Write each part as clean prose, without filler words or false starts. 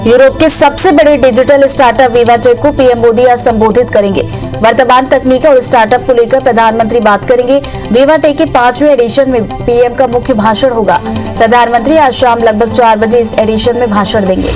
Europe के सबसे बड़े डिजिटल स्टार्टअप विवाटेक को पीएम मोदी आज संबोधित करेंगे। वर्तमान तकनीक और स्टार्टअप को लेकर प्रधानमंत्री बात करेंगे। विवाटेक के 5वें एडिशन में पीएम का मुख्य भाषण होगा। प्रधानमंत्री आज शाम लगभग 4 बजे इस एडिशन में भाषण देंगे।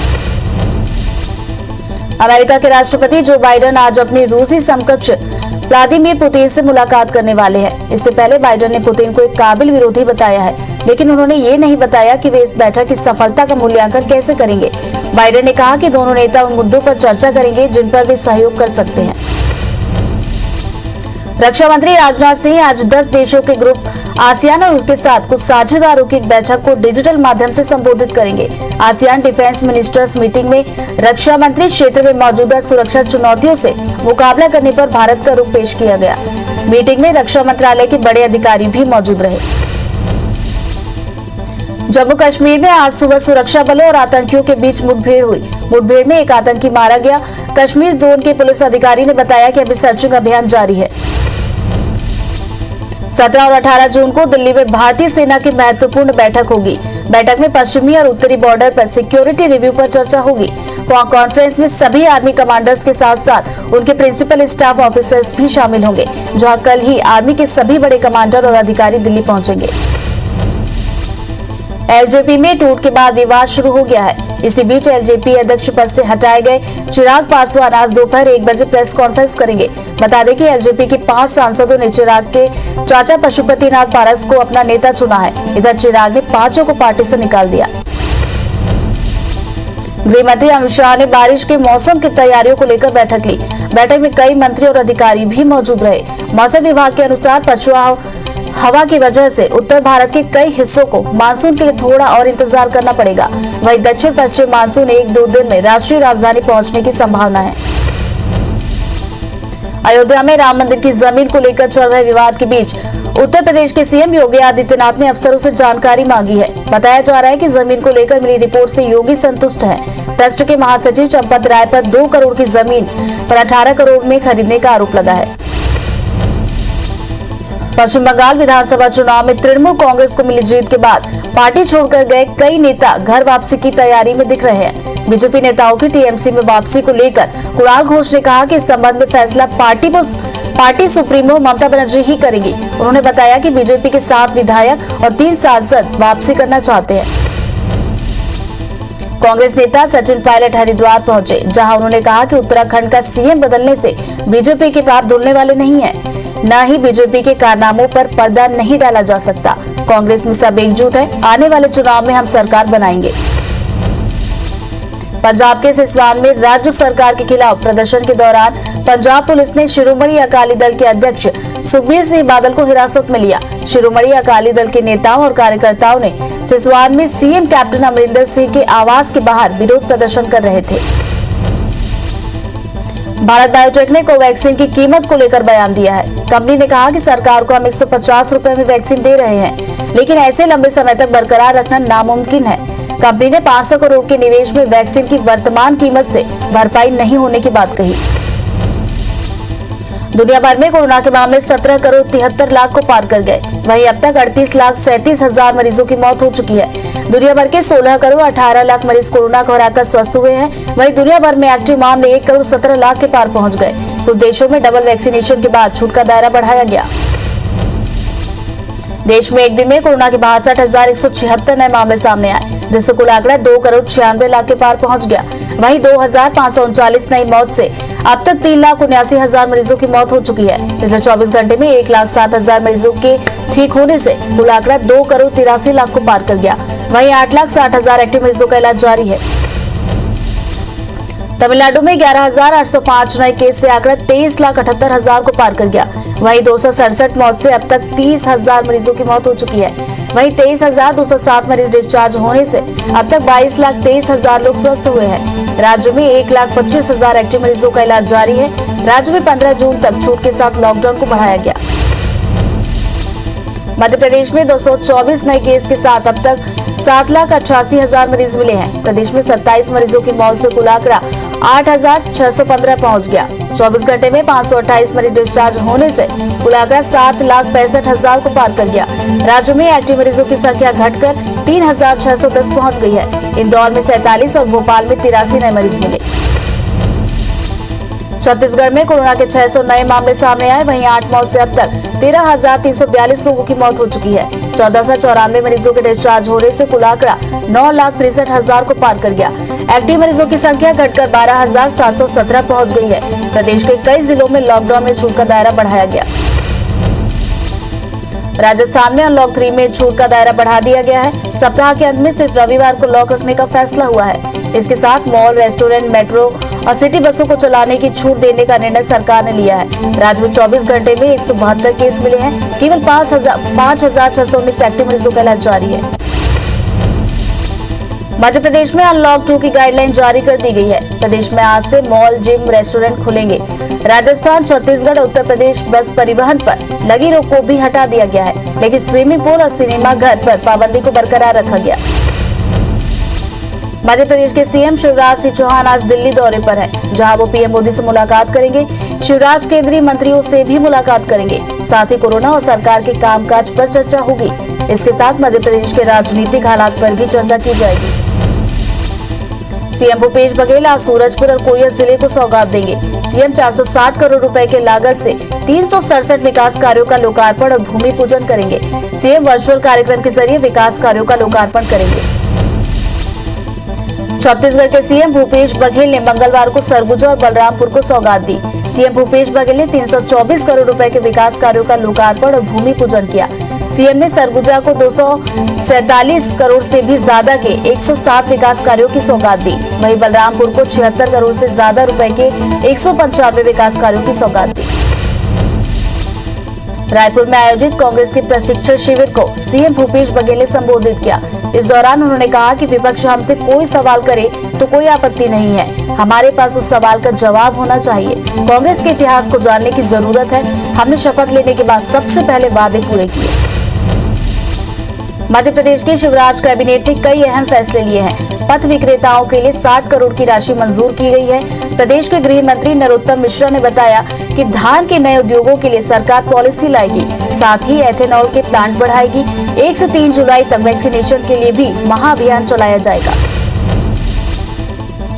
अमेरिका के राष्ट्रपति जो बाइडेन आज अपने रूसी समकक्ष व्लादिमीर पुतिन से मुलाकात करने वाले हैं। इससे पहले बाइडेन ने पुतिन को एक काबिल विरोधी बताया है, लेकिन उन्होंने ये नहीं बताया कि वे इस बैठक की सफलता का मूल्यांकन कैसे करेंगे। बाइडेन ने कहा कि दोनों नेता उन मुद्दों पर चर्चा करेंगे जिन पर वे सहयोग कर सकते हैं। रक्षा मंत्री राजनाथ सिंह आज 10 देशों के ग्रुप आसियान और उसके साथ कुछ साझेदारों की एक बैठक को डिजिटल माध्यम से संबोधित करेंगे। आसियान डिफेंस मिनिस्टर्स मीटिंग में रक्षा मंत्री क्षेत्र में मौजूदा सुरक्षा चुनौतियों से मुकाबला करने पर भारत का रुख पेश किया गया। मीटिंग में रक्षा मंत्रालय के बड़े अधिकारी भी मौजूद रहे। जम्मू कश्मीर में आज सुबह सुरक्षा बलों और आतंकियों के बीच मुठभेड़ हुई। मुठभेड़ में एक आतंकी मारा गया। कश्मीर जोन के पुलिस अधिकारी ने बताया कि अभी सर्चिंग अभियान जारी है। 17 और 18 जून को दिल्ली में भारतीय सेना की महत्वपूर्ण बैठक होगी। बैठक में पश्चिमी और उत्तरी बॉर्डर पर सिक्योरिटी रिव्यू पर चर्चा होगी। कॉन्फ्रेंस में सभी आर्मी कमांडर्स के साथ साथ उनके प्रिंसिपल स्टाफ ऑफिसर्स भी शामिल होंगे, जहां कल ही आर्मी के सभी बड़े कमांडर और अधिकारी दिल्ली पहुंचेंगे। एलजेपी में टूट के बाद विवाद शुरू हो गया है। इसी बीच एलजेपी अध्यक्ष पद से हटाए गए चिराग पासवान आज दोपहर 1 बजे प्रेस कॉन्फ्रेंस करेंगे। बता दें कि एलजेपी के 5 सांसदों ने चिराग के चाचा पशुपतिनाथ पारस को अपना नेता चुना है। इधर चिराग ने 5 को पार्टी से निकाल दिया। गृह मंत्री अमित शाह ने बारिश के मौसम की तैयारियों को लेकर बैठक ली। बैठक में कई मंत्री और अधिकारी भी मौजूद रहे। मौसम विभाग के अनुसार पछुआ हवा की वजह से उत्तर भारत के कई हिस्सों को मानसून के लिए थोड़ा और इंतजार करना पड़ेगा। वहीं दक्षिण पश्चिम मानसून 1-2 दिन में राष्ट्रीय राजधानी पहुंचने की संभावना है। अयोध्या में राम मंदिर की जमीन को लेकर चल रहे विवाद के बीच उत्तर प्रदेश के सीएम योगी आदित्यनाथ ने अफसरों से जानकारी मांगी है। बताया जा रहा है कि जमीन को लेकर मिली रिपोर्ट से योगी संतुष्ट है। ट्रस्ट के महासचिव चंपत राय पर 2 करोड़ की जमीन पर 18 करोड़ में खरीदने का आरोप लगा है। पश्चिम बंगाल विधानसभा चुनाव में तृणमूल कांग्रेस को मिली जीत के बाद पार्टी छोड़कर गए कई नेता घर वापसी की तैयारी में दिख रहे हैं। बीजेपी नेताओं की टीएमसी में वापसी को लेकर कुणाल घोष ने कहा कि इस संबंध में फैसला पार्टी सुप्रीमो ममता बनर्जी ही करेंगी। उन्होंने बताया कि बीजेपी के 7 विधायक और 3 सांसद वापसी करना चाहते हैं। कांग्रेस नेता सचिन पायलट हरिद्वार पहुंचे, जहां उन्होंने कहा कि उत्तराखंड का सीएम बदलने से बीजेपी के पाप धुलने वाले नहीं है, न ही बीजेपी के कारनामों पर पर्दा नहीं डाला जा सकता। कांग्रेस में सब एकजुट है। आने वाले चुनाव में हम सरकार बनाएंगे। पंजाब के सिसवान में राज्य सरकार के खिलाफ प्रदर्शन के दौरान पंजाब पुलिस ने शिरोमणि अकाली दल के अध्यक्ष सुखबीर सिंह बादल को हिरासत में लिया। शिरोमणि अकाली दल के नेताओं और कार्यकर्ताओं ने सिसवान में सीएम कैप्टन अमरिंदर सिंह के आवास के बाहर विरोध प्रदर्शन कर रहे थे। भारत बायोटेक ने कोवैक्सीन की कीमत को लेकर बयान दिया है। कंपनी ने कहा कि सरकार को हम 150 रुपए में वैक्सीन दे रहे हैं, लेकिन ऐसे लंबे समय तक बरकरार रखना नामुमकिन है। कंपनी ने 500 करोड़ के निवेश में वैक्सीन की वर्तमान कीमत से भरपाई नहीं होने की बात कही। दुनिया भर में कोरोना के मामले 17 करोड़ 73 लाख को पार कर गए। वहीं अब तक 38,37,000 मरीजों की मौत हो चुकी है। दुनिया भर के 16 करोड़ 18 लाख मरीज कोरोना को हराकर स्वस्थ हुए हैं। वहीं दुनिया भर में एक्टिव मामले 1 करोड़ 17 लाख के पार पहुंच गए। कुछ देशों में डबल वैक्सीनेशन के बाद छूट का दायरा बढ़ाया गया। देश में एक दिन में कोरोना के 62,176 नए मामले सामने आए, जिससे कुल आंकड़ा 2 करोड़ 96 लाख के पार पहुंच गया। वहीं 2,539 नई मौत से अब तक 3,79,000 मरीजों की मौत हो चुकी है। पिछले 24 घंटे में 1,07,000 मरीजों के ठीक होने से कुल आंकड़ा 2 करोड़ 83 लाख को पार कर गया। वहीं 8,60,000 एक्टिव मरीजों का इलाज जारी है। तमिलनाडु में 11,805 नए केस से आंकड़ा 23,78,000 को पार कर गया। वहीं 267 मौत से अब तक 30,000 मरीजों की मौत हो चुकी है। वहीं 23,207 मरीज डिस्चार्ज होने से अब तक 22,23,000 लोग स्वस्थ हुए हैं। राज्य में 1,25,000 एक्टिव मरीजों का इलाज जारी है। राज्य में 15 जून तक छूट के साथ लॉकडाउन को बढ़ाया गया। मध्य प्रदेश में 224 नए केस के साथ अब तक 7,88,000 मरीज मिले हैं। प्रदेश में 27 मरीजों की मौत से कुल आंकड़ा 8,615 पहुंच गया। 24 घंटे में 528 मरीज डिस्चार्ज होने से कुल आंकड़ा 7,65,000 को पार कर गया। राज्य में एक्टिव मरीजों की संख्या घटकर 3,610 पहुंच गई है। इंदौर में 47 और भोपाल में 83 नए मरीज मिले। छत्तीसगढ़ में कोरोना के 600 नए मामले सामने आए, वहीं 8 मौत से अब तक 13,342 लोगों की मौत हो चुकी है। 1494 मरीजों के डिस्चार्ज होने से कुल आंकड़ा 9,63,000 को पार कर गया। एक्टिव मरीजों की संख्या घटकर 12,717 पहुंच गई है। प्रदेश के कई जिलों में लॉकडाउन में छूट का दायरा बढ़ाया गया। राजस्थान में अनलॉक 3 में छूट का दायरा बढ़ा दिया गया है। सप्ताह के अंत में सिर्फ रविवार को लॉक रखने का फैसला हुआ है। इसके साथ मॉल, रेस्टोरेंट, मेट्रो और सिटी बसों को चलाने की छूट देने का निर्णय सरकार ने लिया है। राज्य में 24 घंटे में 172 केस मिले हैं। केवल 5,619 एक्टिव मरीजों का इलाज जारी है। मध्य प्रदेश में अनलॉक 2 की गाइडलाइन जारी कर दी गई है। प्रदेश में आज से मॉल, जिम, रेस्टोरेंट खुलेंगे। राजस्थान, छत्तीसगढ़, उत्तर प्रदेश बस परिवहन पर लगी रोक को भी हटा दिया गया है, लेकिन स्विमिंग पूल और सिनेमा घर पर पाबंदी को बरकरार रखा गया। मध्य प्रदेश के सीएम शिवराज सिंह चौहान आज दिल्ली दौरे पर हैं, जहां वो पीएम मोदी से मुलाकात करेंगे। शिवराज केंद्रीय मंत्रियों से भी मुलाकात करेंगे। साथ ही कोरोना और सरकार के कामकाज पर चर्चा होगी। इसके साथ मध्य प्रदेश के राजनीतिक हालात पर भी चर्चा की जाएगी। सीएम भूपेश बघेल आज सूरजपुर और कोरिया जिले को सौगात देंगे। सीएम 460 करोड़ रुपए के लागत से 367 विकास कार्यों का लोकार्पण और भूमि पूजन करेंगे। सीएम वर्चुअल कार्यक्रम के जरिए विकास कार्यों का लोकार्पण करेंगे। छत्तीसगढ़ के सीएम भूपेश बघेल ने मंगलवार को सरगुजा और बलरामपुर को सौगात दी। सीएम भूपेश बघेल ने 324 करोड़ रुपए के विकास कार्यों का लोकार्पण और भूमि पूजन किया। सीएम ने सरगुजा को 247 करोड़ से भी ज्यादा के 107 विकास कार्यों की सौगात दी। वहीं बलरामपुर को 76 करोड़ से ज्यादा रुपए के 195 विकास कार्यों की सौगात दी। रायपुर में आयोजित कांग्रेस के प्रशिक्षण शिविर को सीएम भूपेश बघेल ने संबोधित किया। इस दौरान उन्होंने कहा कि विपक्ष हमसे कोई सवाल करे तो कोई आपत्ति नहीं है, हमारे पास उस सवाल का जवाब होना चाहिए। कांग्रेस के इतिहास को जानने की जरूरत है। हमने शपथ लेने के बाद सबसे पहले वादे पूरे किए। मध्य प्रदेश के शिवराज कैबिनेट ने कई अहम फैसले लिए हैं। पथ विक्रेताओं के लिए 60 करोड़ की राशि मंजूर की गई है। प्रदेश के गृह मंत्री नरोत्तम मिश्रा ने बताया कि धान के नए उद्योगों के लिए सरकार पॉलिसी लाएगी, साथ ही एथेनॉल के प्लांट बढ़ाएगी। 1 से 3 जुलाई तक वैक्सीनेशन के लिए भी महाअभियान चलाया जाएगा।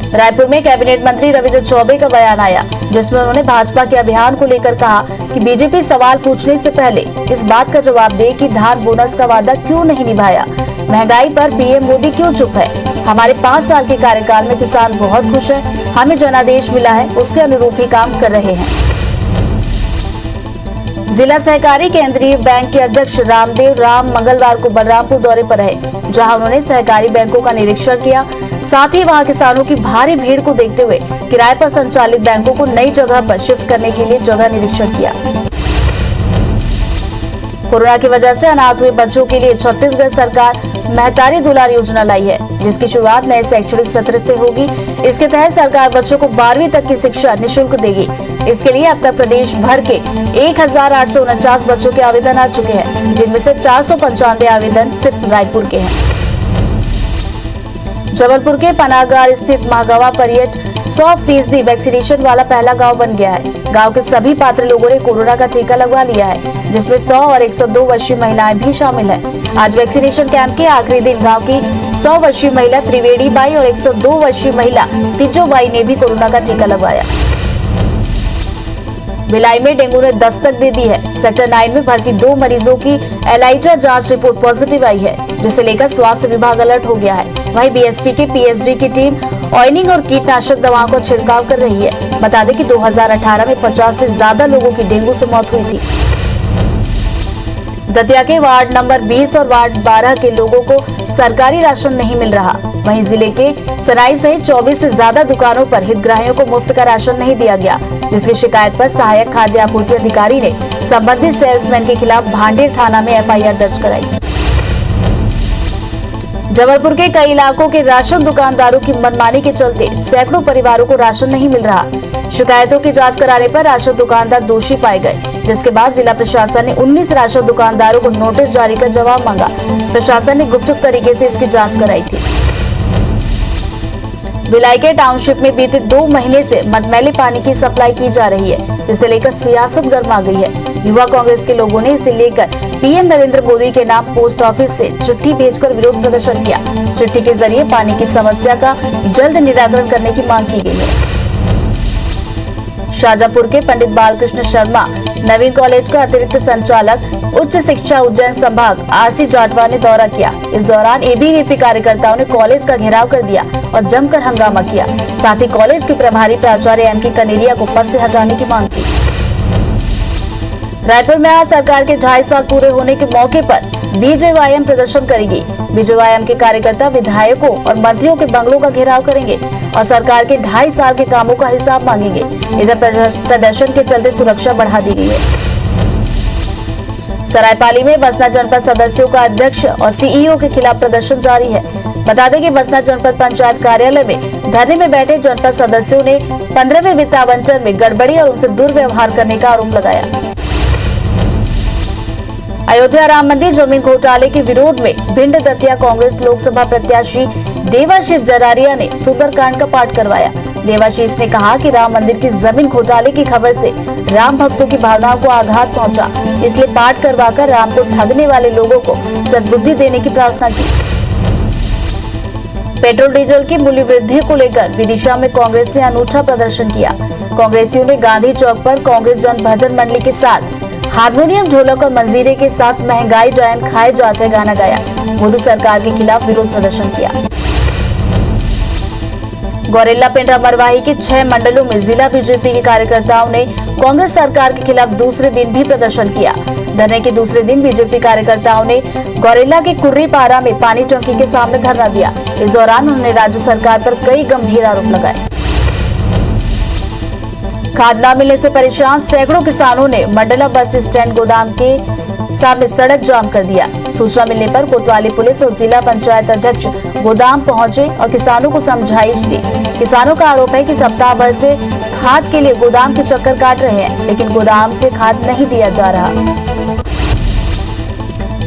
रायपुर में कैबिनेट मंत्री रविंद्र चौबे का बयान आया, जिसमें उन्होंने भाजपा के अभियान को लेकर कहा कि बीजेपी सवाल पूछने से पहले इस बात का जवाब दे कि धान बोनस का वादा क्यों नहीं निभाया, महंगाई पर पीएम मोदी क्यों चुप है। हमारे 5 साल के कार्यकाल में किसान बहुत खुश है, हमें जनादेश मिला है, उसके अनुरूप ही काम कर रहे हैं। जिला सहकारी केंद्रीय बैंक के अध्यक्ष रामदेव राम मंगलवार को बलरामपुर दौरे पर रहे, जहां उन्होंने सहकारी बैंकों का निरीक्षण किया। साथ ही वहां किसानों की भारी भीड़ को देखते हुए किराए पर संचालित बैंकों को नई जगह पर शिफ्ट करने के लिए जगह निरीक्षण किया। कोरोना की वजह से अनाथ हुए बच्चों के लिए छत्तीसगढ़ सरकार महतारी दुलार योजना लाई है, जिसकी शुरुआत नए शैक्षणिक सत्र से होगी। इसके तहत सरकार बच्चों को 12वीं तक की शिक्षा निःशुल्क देगी। इसके लिए अब तक प्रदेश भर के 1,849 बच्चों के आवेदन आ चुके हैं, जिनमें से 495 आवेदन सिर्फ रायपुर के हैं। जबलपुर के पनागार स्थित महागवा परियट 100% वैक्सीनेशन वाला पहला गांव बन गया है। गांव के सभी पात्र लोगों ने कोरोना का टीका लगवा लिया है, जिसमें 100 और 102 वर्षीय महिलाएं भी शामिल हैं। आज वैक्सीनेशन कैंप के आखिरी दिन गांव की 100 वर्षीय महिला त्रिवेणी बाई और 102 वर्षीय महिला तिजो बाई ने भी कोरोना का टीका लगवाया। भिलाई में डेंगू ने दस्तक दे दी है। सेक्टर 9 में भर्ती 2 मरीजों की एलाइजा जांच रिपोर्ट पॉजिटिव आई है, जिसे लेकर स्वास्थ्य विभाग अलर्ट हो गया है। वहीं बीएसपी के पीएचडी की टीम ऑयनिंग और कीटनाशक दवाओं का छिड़काव कर रही है। बता दें कि 2018 में 50 से ज्यादा लोगों की डेंगू से मौत हुई थी। दतिया के वार्ड नंबर 20 और वार्ड 12 के लोगों को सरकारी राशन नहीं मिल रहा। वहीं जिले के सराय सहित 24 से ज्यादा दुकानों पर हितग्राहियों को मुफ्त का राशन नहीं दिया गया, जिसकी शिकायत पर सहायक खाद्य आपूर्ति अधिकारी ने संबंधित सेल्समैन के खिलाफ भांडेर थाना में एफआईआर दर्ज कराई। जबलपुर के कई इलाकों के राशन दुकानदारों की मनमानी के चलते सैकड़ों परिवारों को राशन नहीं मिल रहा। शिकायतों की जांच कराने पर राशन दुकानदार दोषी पाए गए, जिसके बाद जिला प्रशासन ने 19 राशन दुकानदारों को नोटिस जारी कर जवाब मांगा। प्रशासन ने गुपचुप तरीके से इसकी जांच कराई थी। विलायके टाउनशिप में बीते 2 महीने से मटमैले पानी की सप्लाई की जा रही है। इसे लेकर सियासत गर्मा गई है। युवा कांग्रेस के लोगों ने इसे लेकर पीएम नरेंद्र मोदी के नाम पोस्ट ऑफिस से चिट्ठी भेजकर विरोध प्रदर्शन किया। चिट्ठी के जरिए पानी की समस्या का जल्द निराकरण करने की मांग की गई है। शाजापुर के पंडित बालकृष्ण शर्मा नवीन कॉलेज का अतिरिक्त संचालक उच्च शिक्षा उज्जैन संभाग आरसी जाटवा ने दौरा किया। इस दौरान एबीवीपी कार्यकर्ताओं ने कॉलेज का घेराव कर दिया और जमकर हंगामा किया। साथ ही कॉलेज के प्रभारी प्राचार्य एम.के. कनेरिया को पद से हटाने की मांग की। रायपुर में आज सरकार के 2.5 साल पूरे होने के मौके पर बीजेवाईएम प्रदर्शन करेगी। बीजेवाईएम के कार्यकर्ता विधायकों और मंत्रियों के बंगलों का घेराव करेंगे और सरकार के 2.5 साल के कामों का हिसाब मांगेंगे। इधर प्रदर्शन के चलते सुरक्षा बढ़ा दी गई है। सरायपाली में बसना जनपद सदस्यों का अध्यक्ष और सीईओ के खिलाफ प्रदर्शन जारी है। बता दें कि बसना जनपद पंचायत कार्यालय में धरने में बैठे जनपद सदस्यों ने 15वें वित्त आवंटन में गड़बड़ी और उनसे दुर्व्यवहार करने का आरोप लगाया। अयोध्या राम मंदिर जमीन घोटाले के विरोध में भिंड दतिया कांग्रेस लोकसभा प्रत्याशी देवाशीष जरारिया ने सुंदरकांड का पाठ करवाया। देवाशीष ने कहा कि राम मंदिर की जमीन घोटाले की खबर से राम भक्तों की भावनाओं को आघात पहुंचा, इसलिए पाठ करवाकर राम को ठगने वाले लोगों को सद्बुद्धि देने की प्रार्थना की। पेट्रोल डीजल की मूल्य वृद्धि को लेकर विदिशा में कांग्रेस ने अनूठा प्रदर्शन किया। कांग्रेसियों ने गांधी चौक पर कांग्रेस जन भजन मंडली के साथ हारमोनियम, ढोलक और मंजीरे के साथ महंगाई डायन खाए जाते गाना गाया। मोदी सरकार के खिलाफ विरोध प्रदर्शन किया। गौरेला पिंडरा मरवाही के 6 मंडलों में जिला बीजेपी के कार्यकर्ताओं ने कांग्रेस सरकार के खिलाफ दूसरे दिन भी प्रदर्शन किया। धरने के दूसरे दिन बीजेपी कार्यकर्ताओं ने गौरेला के कुर्रीपारा में पानी टंकी के सामने धरना दिया। इस दौरान उन्होंने राज्य सरकार पर कई गंभीर आरोप लगाए। खाद न मिलने से परेशान सैकड़ों किसानों ने मंडला बस स्टैंड गोदाम के सामने सड़क जाम कर दिया। सूचना मिलने पर कोतवाली पुलिस और जिला पंचायत अध्यक्ष गोदाम पहुंचे और किसानों को समझाइश दी। किसानों का आरोप है कि सप्ताह भर से खाद के लिए गोदाम के चक्कर काट रहे हैं, लेकिन गोदाम से खाद नहीं दिया जा रहा।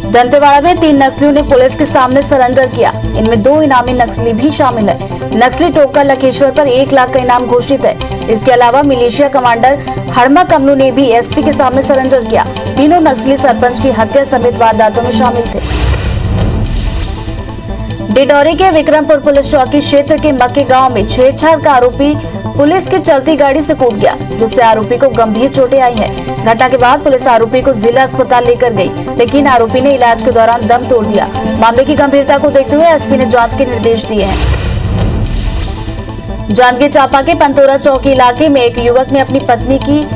दंतेवाड़ा में 3 नक्सलियों ने पुलिस के सामने सरेंडर किया। इनमें 2 इनामी नक्सली भी शामिल है। नक्सली टोका लखेश्वर पर 1 लाख का इनाम घोषित है। इसके अलावा मिलिशिया कमांडर हड़मा कमलू ने भी एसपी के सामने सरेंडर किया। तीनों नक्सली सरपंच की हत्या समेत वारदातों में शामिल थे। डिडौरी के विक्रमपुर पुलिस चौकी क्षेत्र के मक्के गांव में छेड़छाड़ का आरोपी पुलिस की चलती गाड़ी से कूद गया, जिससे आरोपी को गंभीर चोटें आई हैं। घटना के बाद पुलिस आरोपी को जिला अस्पताल लेकर गई, लेकिन आरोपी ने इलाज के दौरान दम तोड़ दिया। मामले की गंभीरता को देखते हुए एसपी ने जांच के निर्देश दिए हैं। जांजगीर चांपा के पंतोरा चौकी इलाके में एक युवक ने अपनी पत्नी की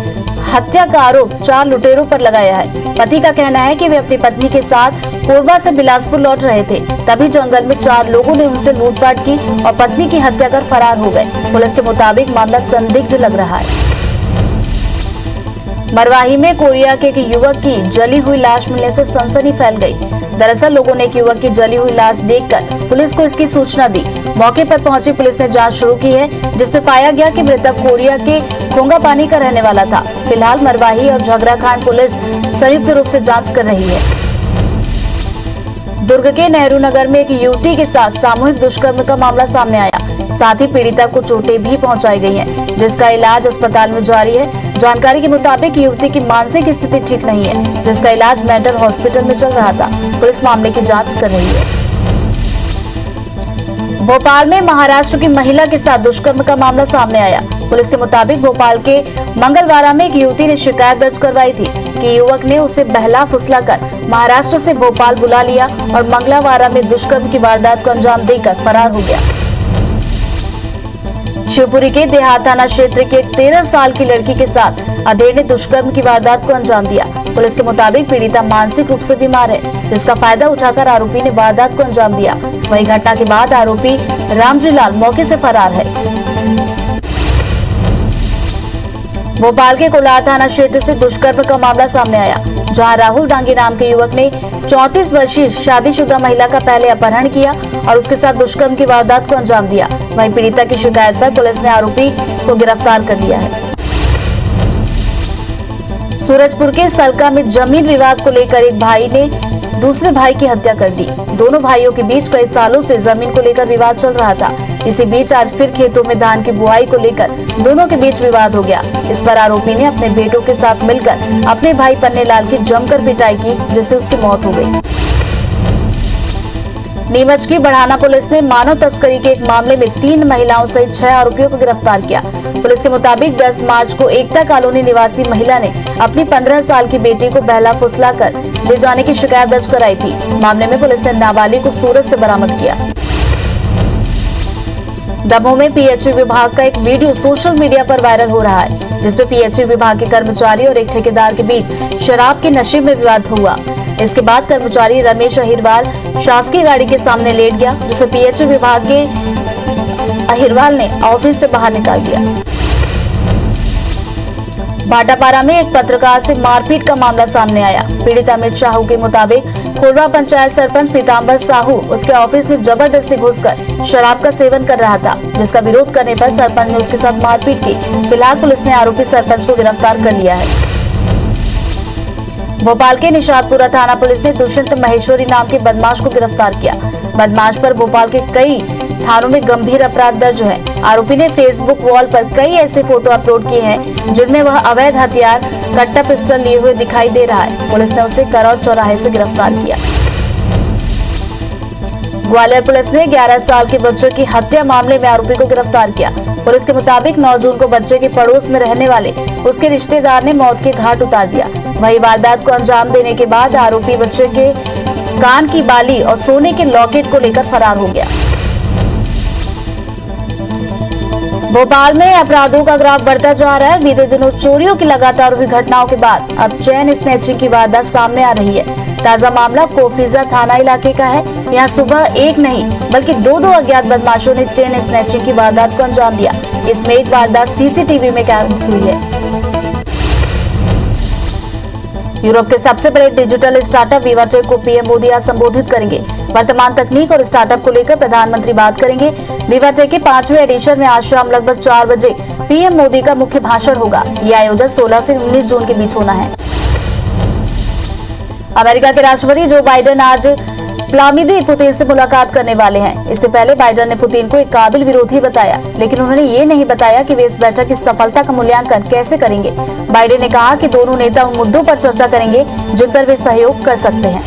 हत्या का आरोप 4 लुटेरों पर लगाया है। पति का कहना है कि वे अपनी पत्नी के साथ कोरबा से बिलासपुर लौट रहे थे, तभी जंगल में 4 लोगों ने उनसे लूटपाट की और पत्नी की हत्या कर फरार हो गए। पुलिस के मुताबिक मामला संदिग्ध लग रहा है। मरवाही में कोरिया के एक युवक की जली हुई लाश मिलने से सनसनी फैल गई। दरअसल लोगों ने एक युवक की जली हुई लाश देखकर पुलिस को इसकी सूचना दी। मौके पर पहुंची पुलिस ने जांच शुरू की है, जिसमें पाया गया कि मृतक कोरिया के खोंगापानी का रहने वाला था। फिलहाल मरवाही और झगराखान पुलिस संयुक्त रूप से जांच कर रही है। दुर्ग के नेहरू नगर में एक युवती के साथ सामूहिक दुष्कर्म का मामला सामने आया। साथ ही पीड़िता को चोटें भी पहुंचाई गई हैं, जिसका इलाज अस्पताल में जारी है। जानकारी के मुताबिक युवती की मानसिक स्थिति ठीक नहीं है, जिसका इलाज मेंटल हॉस्पिटल में चल रहा था। पुलिस मामले की जांच कर रही है। भोपाल में महाराष्ट्र की महिला के साथ दुष्कर्म का मामला सामने आया। पुलिस के मुताबिक भोपाल के मंगलवारा में एक युवती ने शिकायत दर्ज करवाई थी कि युवक ने उसे बहला फुसला कर महाराष्ट्र से भोपाल बुला लिया और मंगलवारा में दुष्कर्म की वारदात को अंजाम देकर फरार हो गया। शिवपुरी के देहात थाना क्षेत्र के 13 साल की लड़की के साथ अधेड़ ने दुष्कर्म की वारदात को अंजाम दिया। पुलिस के मुताबिक पीड़िता मानसिक रूप से बीमार है, जिसका फायदा उठाकर आरोपी ने वारदात को अंजाम दिया। वहीं घटना के बाद आरोपी रामजीलाल मौके से फरार है। भोपाल के कोलार थाना क्षेत्र से दुष्कर्म का मामला सामने आया, जहां राहुल दांगी नाम के युवक ने 34 वर्षीय शादीशुदा महिला का पहले अपहरण किया और उसके साथ दुष्कर्म की वारदात को अंजाम दिया। वहीं पीड़िता की शिकायत पर पुलिस ने आरोपी को गिरफ्तार कर लिया है। सूरजपुर के सलका में जमीन विवाद को लेकर एक भाई ने दूसरे भाई की हत्या कर दी। दोनों भाइयों के बीच कई सालों से जमीन को लेकर विवाद चल रहा था। इसी बीच आज फिर खेतों में धान की बुआई को लेकर दोनों के बीच विवाद हो गया। इस पर आरोपी ने अपने बेटों के साथ मिलकर अपने भाई पन्नेलाल की जमकर पिटाई की, जिससे उसकी मौत हो गई। नीमच की बढ़ाना पुलिस ने मानव तस्करी के एक मामले में 3 महिलाओं सहित 6 आरोपियों को गिरफ्तार किया। पुलिस के मुताबिक 10 मार्च को एकता कॉलोनी निवासी महिला ने अपनी 15 साल की बेटी को बहला फुसला कर ले जाने की शिकायत दर्ज कराई थी। मामले में पुलिस ने नाबालिग को सूरत से बरामद किया। दमोह में पीएचई विभाग का एक वीडियो सोशल मीडिया पर वायरल हो रहा है, जिसमें पीएचई विभाग के कर्मचारी और एक ठेकेदार के बीच शराब के नशे में विवाद हुआ। इसके बाद कर्मचारी रमेश अहिरवाल शासकीय गाड़ी के सामने लेट गया, जिसे पीएचई विभाग के अहिरवाल ने ऑफिस से बाहर निकाल दिया। भाटापारा में एक पत्रकार से मारपीट का मामला सामने आया। पीड़ित अमित साहू के मुताबिक खोरवा पंचायत सरपंच पीताम्बर साहू उसके ऑफिस में जबरदस्ती घुसकर शराब का सेवन कर रहा था, जिसका विरोध करने पर सरपंच ने उसके साथ मारपीट की। फिलहाल पुलिस ने आरोपी सरपंच को गिरफ्तार कर लिया है। भोपाल के निशातपुरा थाना पुलिस ने दुष्यंत महेश्वरी नाम के बदमाश को गिरफ्तार किया। बदमाश पर भोपाल के कई थानों में गंभीर अपराध दर्ज है। आरोपी ने फेसबुक वॉल पर कई ऐसे फोटो अपलोड किए हैं जिनमें वह अवैध हथियार कट्टा पिस्टल लिए हुए दिखाई दे रहा है। पुलिस ने उसे करौद चौराहे से गिरफ्तार किया। ग्वालियर पुलिस ने 11 साल के बच्चे की हत्या मामले में आरोपी को गिरफ्तार किया। पुलिस के मुताबिक 9 जून को बच्चे के पड़ोस में रहने वाले उसके रिश्तेदार ने मौत के घाट उतार दिया। वही वारदात को अंजाम देने के बाद आरोपी बच्चे के कान की बाली और सोने के लॉकेट को लेकर फरार हो गया। भोपाल में अपराधों का ग्राफ बढ़ता जा रहा है। बीते दिनों चोरियों की लगातार हुई घटनाओं के बाद अब चेन स्नैचिंग की वारदात सामने आ रही है। ताजा मामला कोफीजा थाना इलाके का है। यहाँ सुबह एक नहीं बल्कि दो अज्ञात बदमाशों ने चेन स्नैचिंग की वारदात को अंजाम दिया। इसमें एक वारदात सीसीटीवी में कैद हुई है। यूरोप के सबसे बड़े डिजिटल स्टार्टअप विवाटेक को पीएम मोदी आज संबोधित करेंगे। वर्तमान तकनीक और स्टार्टअप को लेकर प्रधानमंत्री बात करेंगे। विवाटेक के 5वें एडिशन में आज शाम लगभग 4 बजे पीएम मोदी का मुख्य भाषण होगा। यह आयोजन 16 से 19 जून के बीच होना है। अमेरिका के राष्ट्रपति जो बाइडेन आज व्लादिमीर पुतिन से मुलाकात करने वाले हैं। इससे पहले बाइडेन ने पुतिन को एक काबिल विरोधी बताया, लेकिन उन्होंने ये नहीं बताया कि वे इस बैठक की सफलता का मूल्यांकन कैसे करेंगे। बाइडेन ने कहा कि दोनों नेता उन मुद्दों पर चर्चा करेंगे जिन पर वे सहयोग कर सकते हैं।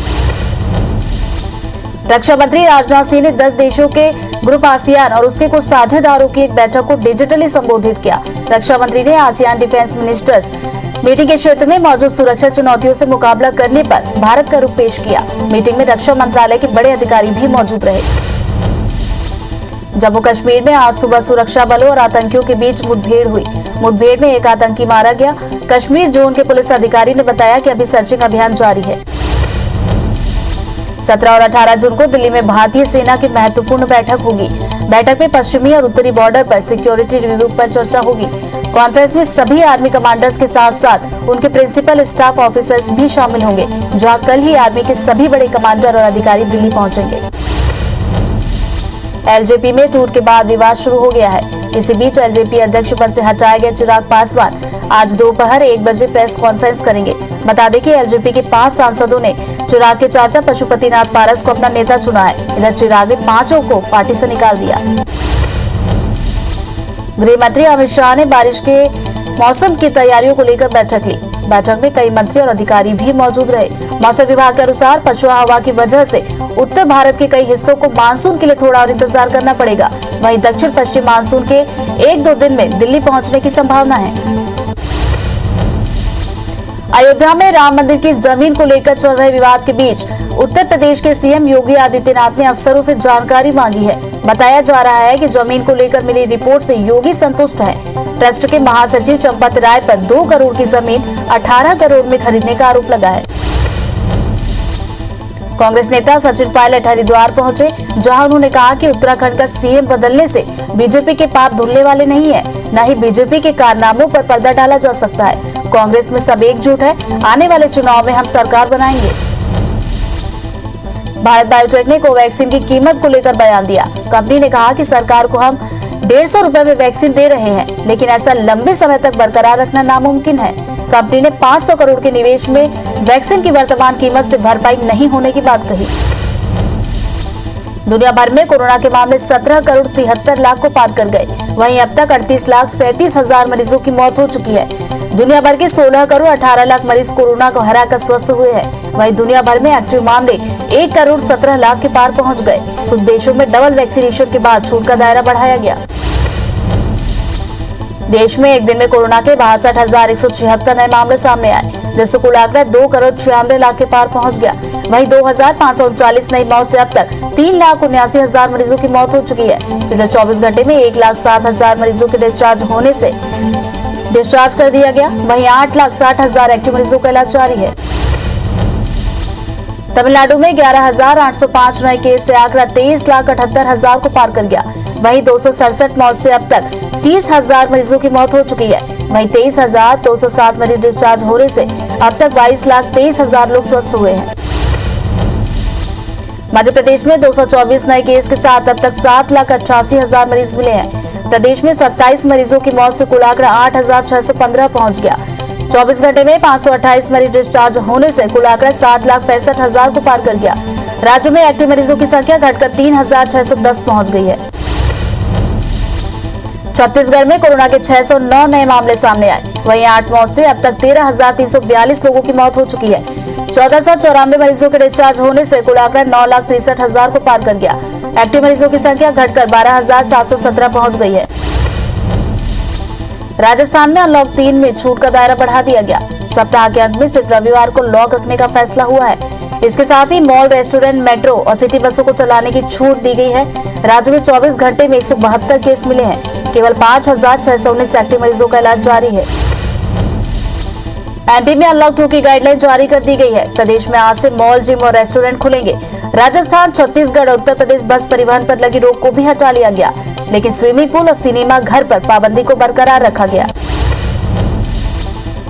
रक्षा मंत्री राजनाथ सिंह ने 10 देशों के ग्रुप आसियान और उसके कुछ साझेदारों की एक बैठक को डिजिटली संबोधित किया। रक्षा मंत्री ने आसियान डिफेंस मिनिस्टर्स मीटिंग के क्षेत्र में मौजूद सुरक्षा चुनौतियों से मुकाबला करने पर भारत का रुख पेश किया। मीटिंग में रक्षा मंत्रालय के बड़े अधिकारी भी मौजूद रहे। जम्मू कश्मीर में आज सुबह सुरक्षा बलों और आतंकियों के बीच मुठभेड़ हुई। मुठभेड़ में एक आतंकी मारा गया। कश्मीर जोन के पुलिस अधिकारी ने बताया कि अभी सर्चिंग अभियान जारी है। 17 और 18 जून को दिल्ली में भारतीय सेना की महत्वपूर्ण बैठक होगी। बैठक में पश्चिमी और उत्तरी बॉर्डर पर सिक्योरिटी रिव्यू पर चर्चा होगी। कॉन्फ्रेंस में सभी आर्मी कमांडर्स के साथ साथ उनके प्रिंसिपल स्टाफ ऑफिसर्स भी शामिल होंगे, जहां कल ही आर्मी के सभी बड़े कमांडर और अधिकारी दिल्ली पहुंचेंगे। एलजेपी में टूट के बाद विवाद शुरू हो गया है। इसी बीच एलजेपी अध्यक्ष पद से हटाए गए चिराग पासवान आज दोपहर 1 बजे प्रेस कॉन्फ्रेंस करेंगे। बता दें कि एलजेपी के 5 सांसदों ने चिराग के चाचा पशुपतिनाथ पारस को अपना नेता चुना है। इधर चिराग ने 5 को पार्टी से निकाल दिया। गृह मंत्री अमित शाह ने बारिश के मौसम की तैयारियों को लेकर बैठक ली। बैठक में कई मंत्री और अधिकारी भी मौजूद रहे। मौसम विभाग के अनुसार पछुआ हवा की वजह से उत्तर भारत के कई हिस्सों को मानसून के लिए थोड़ा और इंतजार करना पड़ेगा। वहीं दक्षिण पश्चिम मानसून के 1-2 दिन में दिल्ली पहुंचने की संभावना है। अयोध्या में राम मंदिर की जमीन को लेकर चल रहे विवाद के बीच उत्तर प्रदेश के सीएम योगी आदित्यनाथ ने अफसरों से जानकारी मांगी है। बताया जा रहा है कि जमीन को लेकर मिली रिपोर्ट से योगी संतुष्ट है। ट्रस्ट के महासचिव चंपत राय पर 2 करोड़ की जमीन 18 करोड़ में खरीदने का आरोप लगा है। कांग्रेस नेता सचिन पायलट हरिद्वार पहुंचे, जहां उन्होंने कहा कि उत्तराखंड का सीएम बदलने से बीजेपी के पाप धुलने वाले नहीं है, न ही बीजेपी के कारनामों पर पर्दा डाला जा सकता है। कांग्रेस में सब एकजुट है। आने वाले चुनाव में हम सरकार बनाएंगे। भारत बायोटेक ने कोवैक्सीन की कीमत को लेकर बयान दिया। कंपनी ने कहा कि सरकार को हम 150 रुपए में वैक्सीन दे रहे हैं, लेकिन ऐसा लंबे समय तक बरकरार रखना नामुमकिन है। कंपनी ने 500 करोड़ के निवेश में वैक्सीन की वर्तमान कीमत से भरपाई नहीं होने की बात कही। दुनिया भर में कोरोना के मामले 17 करोड़ 73 लाख को पार कर गए। वहीं अब तक 38,37,000 मरीजों की मौत हो चुकी है। दुनिया भर के 16 करोड़ 18 लाख मरीज कोरोना को हराकर स्वस्थ हुए हैं। वहीं दुनिया भर में एक्टिव मामले 1 करोड़ 17 लाख के पार पहुंच गए। कुछ देशों में डबल वैक्सीनेशन के बाद छूट का दायरा बढ़ाया गया। देश में एक दिन में कोरोना के 62,176 नए मामले सामने आए, जिससे कुल आंकड़ा 2 करोड़ 96 लाख के पार पहुंच गया। वहीं 2,539 नई मौत से अब तक 3,79,000 मरीजों की मौत हो चुकी है। पिछले 24 घंटे में 1,07,000 मरीजों के डिस्चार्ज कर दिया गया। वहीं 8,60,000 एक्टिव मरीजों का इलाज जारी है। तमिलनाडु में 11,805 नए केस से आंकड़ा 23,78,000 को पार कर गया। वहीं 267 मौत से अब तक 30,000 मरीजों की मौत हो चुकी है। वहीं 23,207 मरीज डिस्चार्ज होने से अब तक 22,23,000 लोग स्वस्थ हुए हैं। मध्य प्रदेश में 224 नए केस के साथ अब तक 7,88,000 मरीज मिले हैं। प्रदेश में 27 मरीजों की मौत से कुल आंकड़ा 8,615 पहुंच गया। 24 घंटे में 528 मरीज डिस्चार्ज होने से कुल आंकड़ा 7,65,000 को पार कर गया। राज्य में एक्टिव मरीजों की संख्या घटकर 3,610 पहुंच गई है। छत्तीसगढ़ में कोरोना के 609 नए मामले सामने आए। वहीं 8 मौत से अब तक 13,342 लोगों की मौत हो चुकी है। 1494 मरीजों के डिस्चार्ज होने से कुल आंकड़ा 9,63,000 को पार कर गया। एक्टिव मरीजों की संख्या घटकर 12,717 पहुंच गई है। राजस्थान में अनलॉक 3 में छूट का दायरा बढ़ा दिया गया। सप्ताह के अंत में सिर्फ रविवार को लॉक रखने का फैसला हुआ है। इसके साथ ही मॉल, रेस्टोरेंट, मेट्रो और सिटी बसों को चलाने की छूट दी गई है। राज्य में 24 घंटे में 172 केस मिले हैं। केवल 5,619 एक्टिव मरीजों का इलाज जारी है। एमपी में अनलॉक 2 की गाइडलाइन जारी कर दी गई है। प्रदेश में आज से मॉल, जिम और रेस्टोरेंट खुलेंगे। राजस्थान, छत्तीसगढ़ और उत्तर प्रदेश बस परिवहन पर लगी रोक को भी हटा लिया गया, लेकिन स्विमिंग पूल और सिनेमा घर पर पाबंदी को बरकरार रखा गया।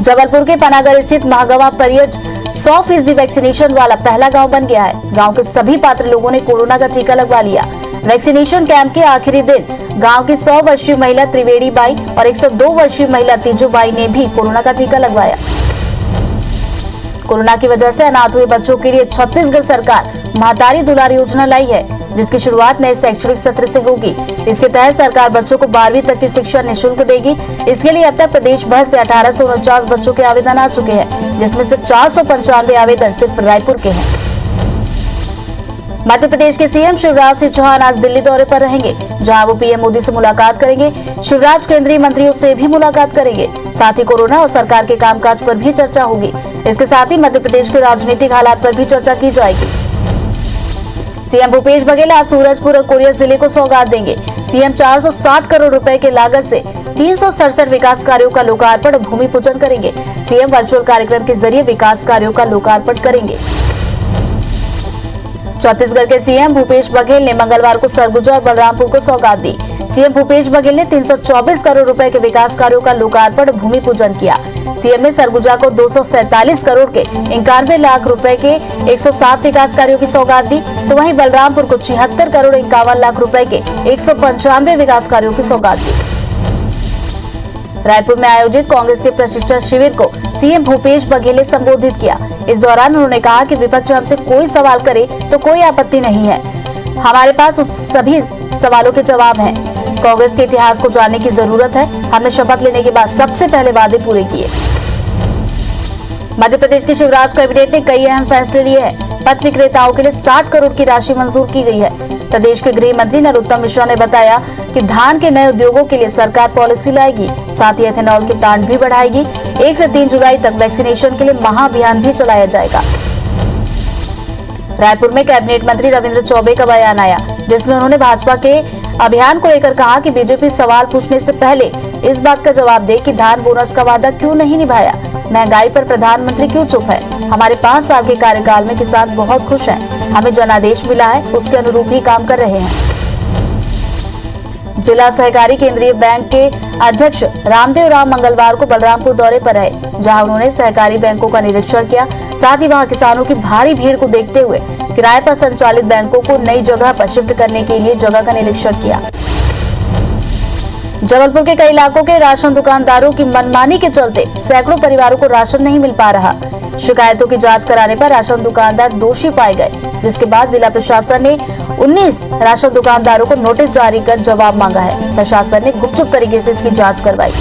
जबलपुर के पनागर स्थित महागवा परियज 100% वैक्सीनेशन वाला पहला गांव बन गया है। गांव के सभी पात्र लोगों ने कोरोना का टीका लगवा लिया। वैक्सीनेशन कैंप के आखिरी दिन गांव की 100 वर्षीय महिला त्रिवेणी बाई और 102 वर्षीय महिला तीजू बाई ने भी कोरोना का टीका लगवाया। कोरोना की वजह से अनाथ हुए बच्चों के लिए छत्तीसगढ़ सरकार महतारी दुलार योजना लाई है, जिसकी शुरुआत नए शैक्षणिक सत्र से होगी। इसके तहत सरकार बच्चों को 12वीं तक की शिक्षा निःशुल्क देगी। इसके लिए अब तक प्रदेश भर से 1849 बच्चों के आवेदन आ चुके हैं, जिसमें से 495 आवेदन सिर्फ रायपुर के हैं। मध्य प्रदेश के सीएम शिवराज सिंह चौहान आज दिल्ली दौरे पर रहेंगे, जहां वो पीएम मोदी से मुलाकात करेंगे। शिवराज केंद्रीय मंत्रियों से भी मुलाकात करेंगे। साथ ही कोरोना और सरकार के कामकाज पर भी चर्चा होगी। इसके साथ ही मध्य प्रदेश के राजनीतिक हालात पर भी चर्चा की जाएगी। सीएम भूपेश बघेल आज सूरजपुर और कोरिया जिले को सौगात देंगे। सीएम 460 करोड़ रुपए की लागत से 367 विकास कार्यों का लोकार्पण और भूमि पूजन करेंगे। सीएम वर्चुअल कार्यक्रम के जरिए विकास कार्यों का लोकार्पण करेंगे। छत्तीसगढ़ के सीएम भूपेश बघेल ने मंगलवार को सरगुजा और बलरामपुर को सौगात दी। सीएम भूपेश बघेल ने 324 करोड़ रुपए के विकास कार्यों का लोकार्पण और भूमि पूजन किया। सीएम ने सरगुजा को 247 करोड़ के 91 लाख रुपए के 107 विकास कार्यों की सौगात दी, तो वहीं बलरामपुर को 76 करोड़ 51 लाख रुपए के 195 विकास कार्यों की सौगात दी। रायपुर में आयोजित कांग्रेस के प्रशिक्षण शिविर को सीएम भूपेश बघेल ने संबोधित किया। इस दौरान उन्होंने कहा कि विपक्ष हमसे कोई सवाल करे तो कोई आपत्ति नहीं है, हमारे पास उस सभी सवालों के जवाब हैं। कांग्रेस के इतिहास को जानने की जरूरत है। हमने शपथ लेने के बाद सबसे पहले वादे पूरे किए। मध्य प्रदेश की शिवराज कैबिनेट ने कई अहम फैसले लिए हैं। पथ विक्रेताओं के लिए 60 करोड़ की राशि मंजूर की गई है। प्रदेश के गृह मंत्री नरोत्तम मिश्रा ने बताया कि धान के नए उद्योगों के लिए सरकार पॉलिसी लाएगी। साथ ही एथेनॉल के प्लांट भी बढ़ाएगी। 1 से 3 जुलाई तक वैक्सीनेशन के लिए महाअभियान भी चलाया जाएगा। रायपुर में कैबिनेट मंत्री रविंद्र चौबे का बयान आया, जिसमें उन्होंने भाजपा के अभियान को लेकर कहा कि बीजेपी सवाल पूछने से पहले इस बात का जवाब दे कि धान बोनस का वादा क्यों नहीं निभाया, महंगाई पर प्रधानमंत्री क्यों चुप है। हमारे 5 साल के कार्यकाल में किसान बहुत खुश हैं। हमें जनादेश मिला है, उसके अनुरूप ही काम कर रहे हैं। जिला सहकारी केंद्रीय बैंक के अध्यक्ष रामदेव राम मंगलवार को बलरामपुर दौरे पर रहे, जहां उन्होंने सहकारी बैंकों का निरीक्षण किया। साथ ही वहां किसानों की भारी भीड़ को देखते हुए किराए पर संचालित बैंकों को नई जगह पर शिफ्ट करने के लिए जगह का निरीक्षण किया। जबलपुर के कई इलाकों के राशन दुकानदारों की मनमानी के चलते सैकड़ों परिवारों को राशन नहीं मिल पा रहा। शिकायतों की जांच कराने पर राशन दुकानदार दोषी पाए गए, जिसके बाद जिला प्रशासन ने 19 राशन दुकानदारों को नोटिस जारी कर जवाब मांगा है। प्रशासन ने गुपचुप तरीके से इसकी जांच करवाई।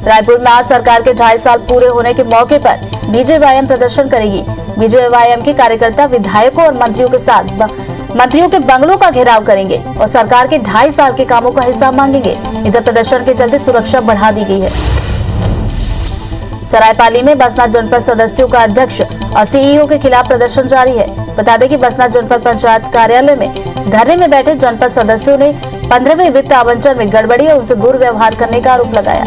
रायपुर में आज सरकार के 2.5 साल पूरे होने के मौके पर बीजेवाईएम प्रदर्शन करेगी। बीजेवाईएम के कार्यकर्ता विधायकों और मंत्रियों के बंगलों का घेराव करेंगे और सरकार के 2.5 साल के कामों का हिसाब मांगेंगे। इधर प्रदर्शन के चलते सुरक्षा बढ़ा दी गई है। सरायपाली में बसना जनपद सदस्यों का अध्यक्ष और सीईओ के खिलाफ प्रदर्शन जारी है। बता दें कि बसना जनपद पंचायत कार्यालय में धरने में बैठे जनपद सदस्यों ने 15वें वित्त आवंटन में गड़बड़ी और उनसे दुर्व्यवहार करने का आरोप लगाया।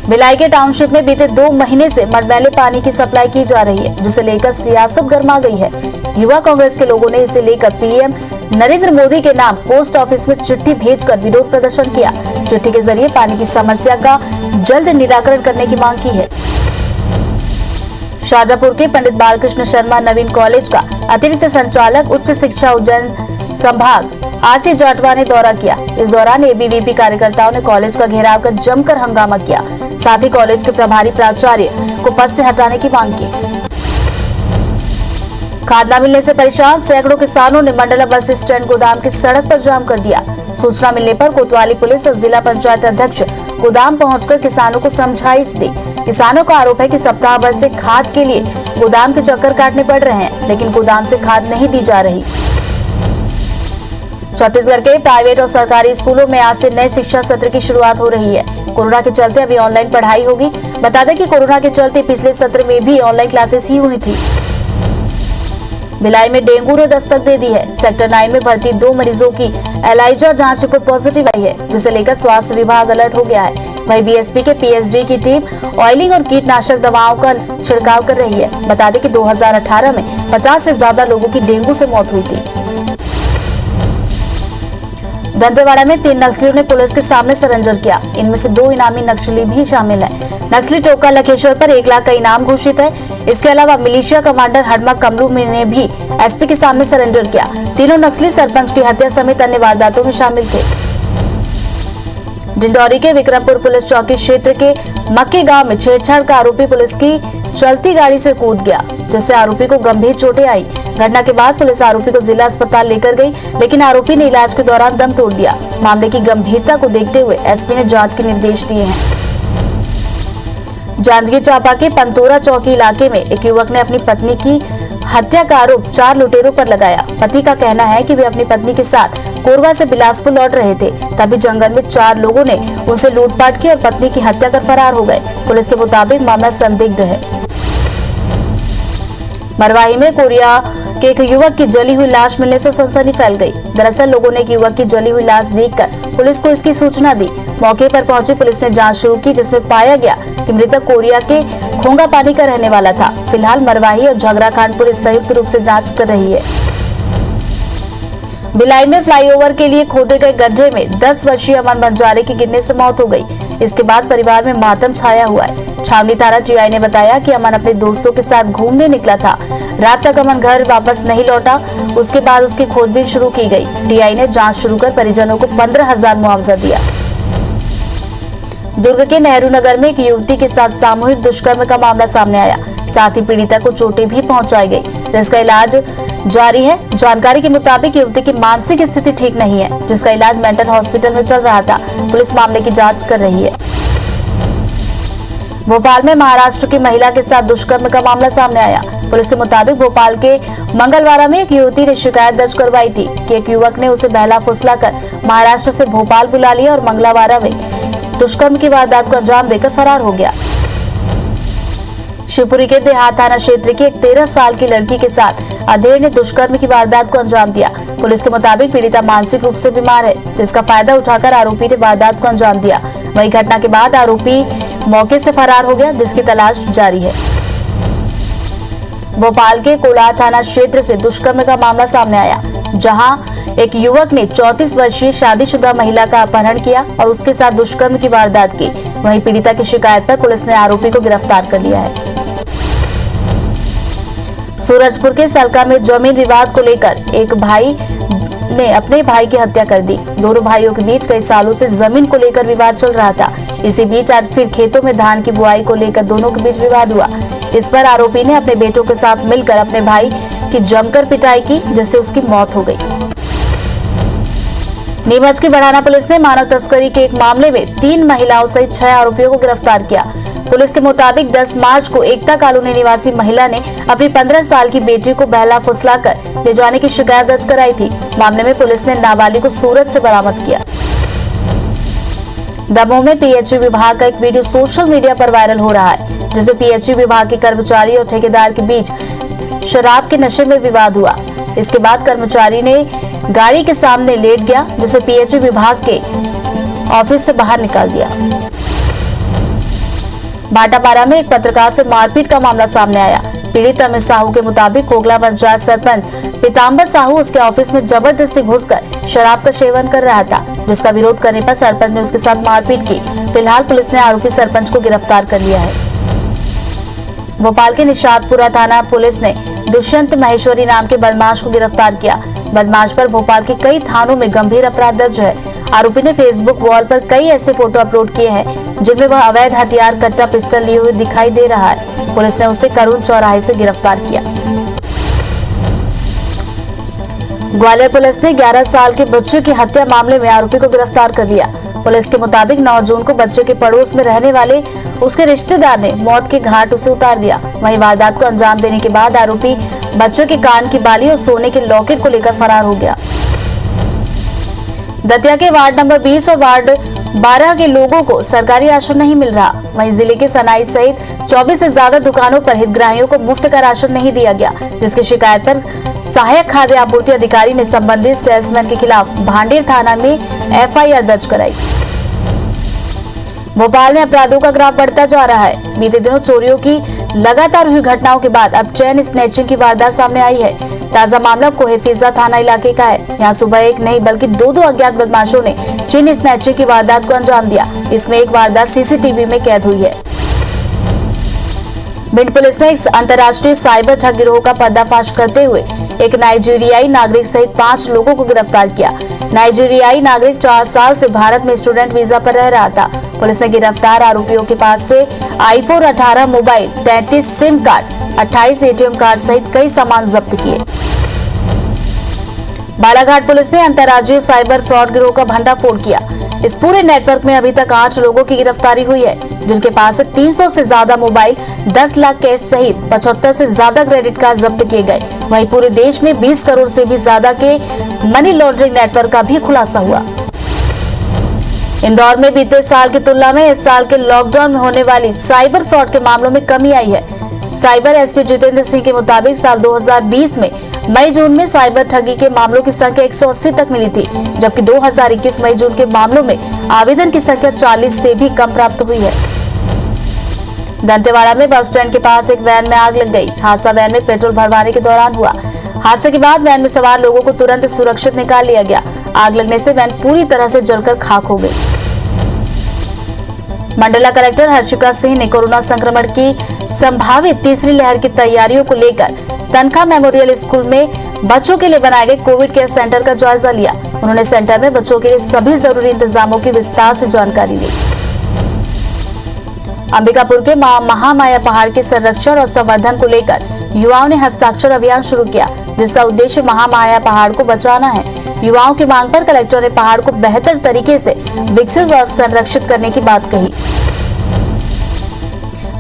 भिलाई के टाउनशिप में बीते 2 महीने से मटमैले पानी की सप्लाई की जा रही है, जिसे लेकर सियासत गर्मा गई है। युवा कांग्रेस के लोगों ने इसे लेकर पीएम नरेंद्र मोदी के नाम पोस्ट ऑफिस में चिट्ठी भेजकर विरोध प्रदर्शन किया। चिट्ठी के जरिए पानी की समस्या का जल्द निराकरण करने की मांग की है। शाजापुर के पंडित बालकृष्ण शर्मा नवीन कॉलेज का अतिरिक्त संचालक उच्च शिक्षा उज्जैन संभाग आरसी जाटवा ने दौरा किया। इस दौरान एबीवीपी कार्यकर्ताओं ने कॉलेज का घेराव कर जमकर हंगामा किया। साथ ही कॉलेज के प्रभारी प्राचार्य को पद से हटाने की मांग की। खाद न मिलने से परेशान सैकड़ों किसानों ने मंडला बस स्टैंड गोदाम की सड़क पर जाम कर दिया। सूचना मिलने पर कोतवाली पुलिस और जिला पंचायत अध्यक्ष गोदाम पहुंचकर किसानों को समझाइश दी। किसानों का आरोप है कि सप्ताह भर से खाद के लिए गोदाम के चक्कर काटने पड़ रहे हैं, लेकिन गोदाम से खाद नहीं दी जा रही। छत्तीसगढ़ के प्राइवेट और सरकारी स्कूलों में आज से नए शिक्षा सत्र की शुरुआत हो रही है। कोरोना के चलते अभी ऑनलाइन पढ़ाई होगी। बता दें कि कोरोना के चलते पिछले सत्र में भी ऑनलाइन क्लासेस ही हुई थी। भिलाई में डेंगू ने दस्तक दे दी है। सेक्टर 9 में भर्ती 2 मरीजों की एलाइजा जांच रिपोर्ट पॉजिटिव आई है, जिसे लेकर स्वास्थ्य विभाग अलर्ट हो गया है। वहीं बीएसपी के पीएचडी की टीम ऑयलिंग और कीटनाशक दवाओं का छिड़काव कर रही है। बता दें कि 2018 में 50 से ज्यादा लोगों की डेंगू से मौत हुई थी। दंतेवाड़ा में 3 नक्सलियों ने पुलिस के सामने सरेंडर किया। इनमें से 2 इनामी नक्सली भी शामिल हैं। नक्सली टोका लखेश्वर पर 1 लाख का इनाम घोषित है। इसके अलावा मिलिशिया कमांडर हडमा कमलू ने भी एसपी के सामने सरेंडर किया। तीनों नक्सली सरपंच की हत्या समेत अन्य वारदातों में शामिल थे। डिंडौरी के विक्रमपुर पुलिस चौकी क्षेत्र के मक्की गांव में छेड़छाड़ का आरोपी पुलिस की चलती गाड़ी से कूद गया, जिससे आरोपी को गंभीर चोटें आई। घटना के बाद पुलिस आरोपी को जिला अस्पताल लेकर गई, लेकिन आरोपी ने इलाज के दौरान दम तोड़ दिया। मामले की गंभीरता को देखते हुए एसपी ने जांच के निर्देश दिए हैं। जांजगीर चांपा के पंतोरा चौकी इलाके में एक युवक ने अपनी पत्नी की हत्या का आरोप 4 लुटेरों पर लगाया। पति का कहना है कि वे अपनी पत्नी के साथ कोरबा से बिलासपुर लौट रहे थे, तभी जंगल में 4 लोगों ने उनसे लूटपाट की और पत्नी की हत्या कर फरार हो गए। पुलिस के मुताबिक मामला संदिग्ध है। मरवाही में कोरिया के एक युवक की जली हुई लाश मिलने से सनसनी फैल गई। दरअसल लोगों ने एक युवक की जली हुई लाश देखकर पुलिस को इसकी सूचना दी। मौके पर पहुंची पुलिस ने जांच शुरू की, जिसमें पाया गया कि मृतक कोरिया के खोंगा पानी का रहने वाला था। फिलहाल मरवाही और झगराखांड पुलिस संयुक्त रूप से जांच कर रही है। भिलाई में फ्लाईओवर के लिए खोदे गए गड्ढे में 10 वर्षीय अमन बंजारे की गिरने से मौत हो गई। इसके बाद परिवार में मातम छाया हुआ है। छावनी थाना टीआई ने बताया कि अमन अपने दोस्तों के साथ घूमने निकला था। रात तक अमन घर वापस नहीं लौटा। उसके बाद उसकी खोजबीन शुरू की गई। टीआई ने जांच शुरू कर परिजनों को 15,000 मुआवजा दिया। दुर्ग के नेहरू नगर में एक युवती के साथ सामूहिक दुष्कर्म का मामला सामने आया। साथ ही पीड़िता को चोटें भी पहुंचाई गई, जिसका इलाज जारी है। जानकारी के मुताबिक युवती की मानसिक स्थिति ठीक नहीं है, जिसका इलाज मेंटल हॉस्पिटल में चल रहा था। पुलिस मामले की जांच कर रही है। भोपाल में महाराष्ट्र की महिला के साथ दुष्कर्म का मामला सामने आया। पुलिस के मुताबिक भोपाल के मंगलवाड़ा में एक युवती ने शिकायत दर्ज करवाई थी कि एक युवक ने उसे बहला फुसलाकर महाराष्ट्र से भोपाल बुला लिया और मंगलवाड़ा में दुष्कर्म की वारदात को अंजाम देकर फरार हो गया। शिवपुरी के देहात थाना क्षेत्र की एक 13 साल की लड़की के साथ अधेड़ ने दुष्कर्म की वारदात को अंजाम दिया। पुलिस के मुताबिक पीड़िता मानसिक रूप से बीमार है, जिसका फायदा उठाकर आरोपी ने वारदात को अंजाम दिया। वहीं घटना के बाद आरोपी मौके से फरार हो गया, जिसकी तलाश जारी है। भोपाल के कोलार थाना क्षेत्र से दुष्कर्म का मामला सामने आया, जहां एक युवक ने 34 वर्षीय शादीशुदा महिला का अपहरण किया और उसके साथ दुष्कर्म की वारदात की। वहीं पीड़िता की शिकायत पर पुलिस ने आरोपी को गिरफ्तार कर लिया है। सूरजपुर के सलका में जमीन विवाद को लेकर एक भाई ने अपने भाई की हत्या कर दी। दोनों भाइयों के बीच कई सालों से जमीन को लेकर विवाद चल रहा था। इसी बीच आज फिर खेतों में धान की बुआई को लेकर दोनों के बीच विवाद हुआ। इस पर आरोपी ने अपने बेटों के साथ मिलकर अपने भाई की जमकर पिटाई की, जिससे उसकी मौत हो गई। नीमच की बढ़ाना पुलिस ने मानव तस्करी के एक मामले में 3 महिलाओं सहित 6 आरोपियों को गिरफ्तार किया। पुलिस के मुताबिक 10 मार्च को एकता कॉलोनी निवासी महिला ने अपनी 15 साल की बेटी को बहला फुसलाकर ले जाने की शिकायत दर्ज कराई थी। मामले में पुलिस ने नाबालिग को सूरत से बरामद किया। दमोह में पीएचई विभाग का एक वीडियो सोशल मीडिया पर वायरल हो रहा है, जिसमें पीएचई विभाग के कर्मचारी और ठेकेदार के बीच शराब के नशे में विवाद हुआ। इसके बाद कर्मचारी ने गाड़ी के सामने लेट गया, जिसे पीएचई विभाग के ऑफिस से बाहर निकाल दिया। भाटापारा में एक पत्रकार से मारपीट का मामला सामने आया। पीड़ित अमित साहू के मुताबिक कोगला पंचायत सरपंच पीताम्बर साहू उसके ऑफिस में जबरदस्ती घुसकर शराब का सेवन कर रहा था, जिसका विरोध करने पर सरपंच ने उसके साथ मारपीट की। फिलहाल पुलिस ने आरोपी सरपंच को गिरफ्तार कर लिया है। भोपाल के निशातपुरा थाना पुलिस ने दुष्यंत महेश्वरी नाम के बदमाश को गिरफ्तार किया। बदमाश पर भोपाल के कई थानों में गंभीर अपराध दर्ज है। आरोपी ने फेसबुक वॉल पर कई ऐसे फोटो अपलोड किए हैं जिनमें वह अवैध हथियार कट्टा पिस्टल लिए हुए दिखाई दे रहा है। पुलिस ने उसे करून चौराहे से गिरफ्तार किया। ग्वालियर पुलिस ने 11 साल के बच्चे की हत्या मामले में आरोपी को गिरफ्तार कर लिया। पुलिस के मुताबिक 9 जून को बच्चे के पड़ोस में रहने वाले उसके रिश्तेदार ने मौत के घाट उसे उतार दिया। वहीं वारदात को अंजाम देने के बाद आरोपी बच्चे के कान की बाली और सोने के लॉकेट को लेकर फरार हो गया। दतिया के वार्ड नंबर 20 और वार्ड 12 के लोगों को सरकारी राशन नहीं मिल रहा। वहीं जिले के सनाई सहित 24 से ज्यादा दुकानों पर हितग्राहियों को मुफ्त का राशन नहीं दिया गया, जिसकी शिकायत पर सहायक खाद्य आपूर्ति अधिकारी ने संबंधित सेल्समैन के खिलाफ भांडेर थाना में एफआईआर दर्ज कराई। भोपाल में अपराधों का ग्राफ बढ़ता जा रहा है। बीते दिनों चोरियों की लगातार हुई घटनाओं के बाद अब चेन स्नैचिंग की वारदात सामने आई है। ताजा मामला कोहेफिजा थाना इलाके का है। यहाँ सुबह एक नहीं बल्कि दो अज्ञात बदमाशों ने चेन स्नैचिंग की वारदात को अंजाम दिया। इसमें एक वारदात सीसीटीवी में कैद हुई है। भिंड पुलिस ने एक अंतर्राष्ट्रीय साइबर ठग गिरोह का पर्दाफाश करते हुए एक नाइजीरियाई नागरिक सहित 5 लोगों को गिरफ्तार किया। नाइजीरियाई नागरिक 4 साल से भारत में स्टूडेंट वीजा पर रह रहा था। पुलिस ने गिरफ्तार आरोपियों के पास से iPhone 18 mobile, 33 SIM card, 28 ATM card सहित कई सामान जब्त किए। बालाघाट पुलिस ने अंतर्राज्यीय साइबर फ्रॉड गिरोह का भंडाफोड़ किया। इस पूरे नेटवर्क में अभी तक 8 लोगों की गिरफ्तारी हुई है, जिनके पास से 300 से ज्यादा मोबाइल, 10 लाख कैश सहित 75 से ज्यादा क्रेडिट कार्ड जब्त किए गए। वहीं पूरे देश में 20 करोड़ से भी ज्यादा के मनी लॉन्ड्रिंग नेटवर्क का भी खुलासा हुआ। इंदौर में बीते साल की तुलना में इस साल के लॉकडाउन में होने वाली साइबर फ्रॉड के मामलों में कमी आई है। साइबर एसपी जितेंद्र सिंह के मुताबिक साल 2020 में मई जून में साइबर ठगी के मामलों की संख्या 180 तक मिली थी, जबकि 2021 मई जून के मामलों में आवेदन की संख्या 40 से भी कम प्राप्त हुई है। दंतेवाड़ा में बस स्टैंड के पास एक वैन में आग लग गई। हादसा वैन में पेट्रोल भरवाने के दौरान हुआ। हादसे के बाद वैन में सवार लोगों को तुरंत सुरक्षित निकाल लिया गया। आग लगने से वैन पूरी तरह से जलकर खाक हो गई। मंडला कलेक्टर हर्षिका सिंह ने कोरोना संक्रमण की संभावित तीसरी लहर की तैयारियों को लेकर तनखा मेमोरियल स्कूल में बच्चों के लिए बनाए गए कोविड केयर सेंटर का जायजा लिया। उन्होंने सेंटर में बच्चों के लिए सभी जरूरी इंतजामों की विस्तार से जानकारी ली। अंबिकापुर के महामाया पहाड़ के संरक्षण और संवर्धन को लेकर युवाओं ने हस्ताक्षर अभियान शुरू किया, जिसका उद्देश्य महामाया पहाड़ को बचाना है। युवाओं की मांग पर कलेक्टर ने पहाड़ को बेहतर तरीके से विकसित और संरक्षित करने की बात कही।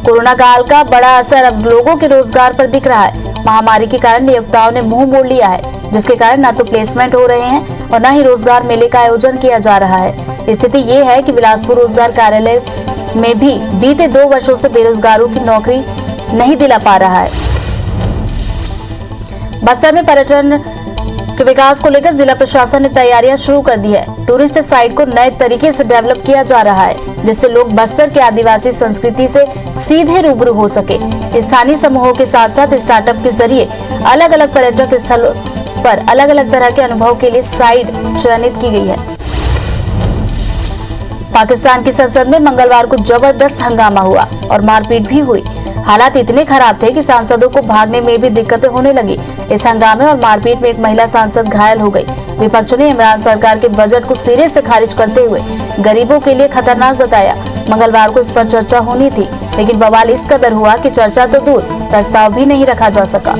कोरोना काल का बड़ा असर अब लोगों के रोजगार पर दिख रहा है। महामारी के कारण नियोक्ताओं ने मुंह मोड़ लिया है, जिसके कारण न तो प्लेसमेंट हो रहे हैं और न ही रोजगार मेले का आयोजन किया जा रहा है। स्थिति ये है कि बिलासपुर रोजगार कार्यालय में भी बीते 2 वर्षों से बेरोजगारों की नौकरी नहीं दिला पा रहा है। बस्तर में पर्यटन के विकास को लेकर जिला प्रशासन ने तैयारियां शुरू कर दी है। टूरिस्ट साइट को नए तरीके से डेवलप किया जा रहा है, जिससे लोग बस्तर के आदिवासी संस्कृति से सीधे रूबरू हो सके। स्थानीय समूहों के साथ साथ स्टार्टअप के जरिए अलग अलग पर्यटक स्थलों पर अलग अलग तरह के अनुभव के लिए साइट चयनित की गई है। पाकिस्तान की संसद में मंगलवार को जबरदस्त हंगामा हुआ और मारपीट भी हुई। हालात इतने खराब थे कि सांसदों को भागने में भी दिक्कतें होने लगी। इस हंगामे और मारपीट में एक महिला सांसद घायल हो गई। विपक्ष ने इमरान सरकार के बजट को सिरे से खारिज करते हुए गरीबों के लिए खतरनाक बताया। मंगलवार को इस पर चर्चा होनी थी, लेकिन बवाल इस कदर हुआ कि चर्चा तो दूर, प्रस्ताव भी नहीं रखा जा सका।